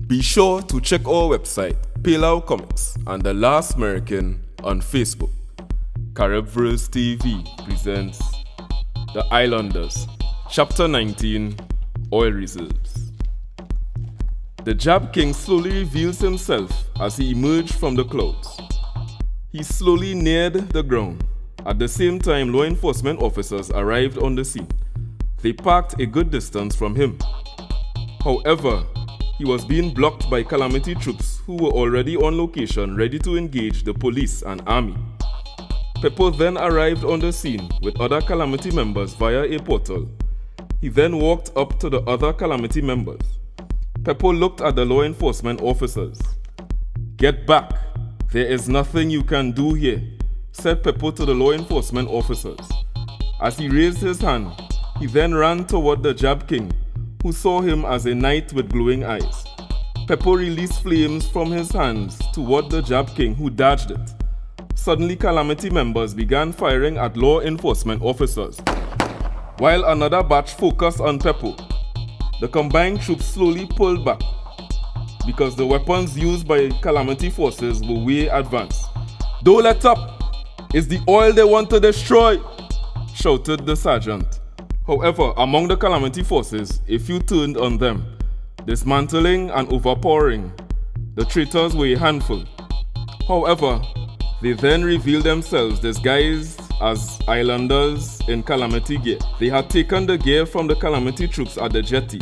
Be sure to check our website, Palau Comics, and The Last American on Facebook. Caribverse TV presents The Islanders, Chapter 19, Oil Reserves. The Jab King slowly reveals himself as he emerged from the clouds. He slowly neared the ground. At the same time, law enforcement officers arrived on the scene. They parked a good distance from him. However, he was being blocked by Calamity troops who were already on location ready to engage the police and army. Peppo then arrived on the scene with other Calamity members via a portal. He then walked up to the other Calamity members. Peppo looked at the law enforcement officers. "Get back. There is nothing you can do here," said Peppo to the law enforcement officers. As he raised his hand, he then ran toward the Jab King, who saw him as a knight with glowing eyes. Peppo released flames from his hands toward the Jab King, who dodged it. Suddenly, Calamity members began firing at law enforcement officers, while another batch focused on Peppo. The combined troops slowly pulled back because the weapons used by Calamity forces were way advanced. "Don't let up! It's the oil they want to destroy!" shouted the sergeant. However, among the Calamity forces, a few turned on them. Dismantling and overpowering, the traitors were a handful. However, they then revealed themselves disguised as islanders in Calamity gear. They had taken the gear from the Calamity troops at the jetty.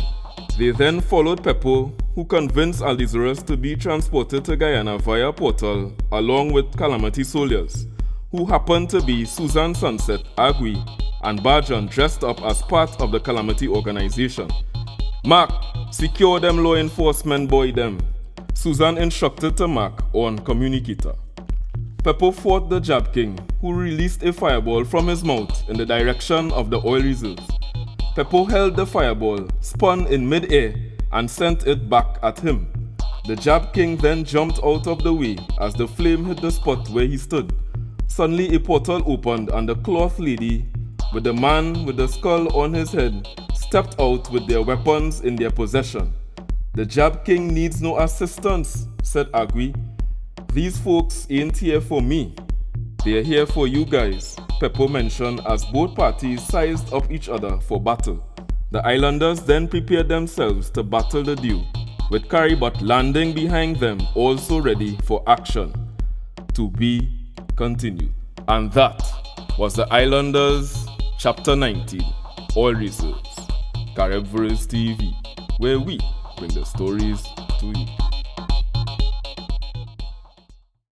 They then followed Peppo, who convinced Aldizaurus to be transported to Guyana via portal along with Calamity soldiers, who happened to be Susan Sunset, Agui, and Bajan dressed up as part of the Calamity organization. "Mark, secure them law enforcement boy them," Susan instructed to Mark on communicator. Peppo fought the Jab King, who released a fireball from his mouth in the direction of the oil reserves. Peppo held the fireball, spun in mid-air, and sent it back at him. The Jab King then jumped out of the way as the flame hit the spot where he stood. Suddenly a portal opened and the cloth lady, with the man with the skull on his head, stepped out with their weapons in their possession. "The Jab King needs no assistance," said Agui. "These folks ain't here for me. They're here for you guys," Peppo mentioned as both parties sized up each other for battle. The islanders then prepared themselves to battle the duo, with Caribverse landing behind them, also ready for action. To be continued. And that was The Islanders, Chapter 19, Oil Reserves. Caribverse TV, where we bring the stories to you.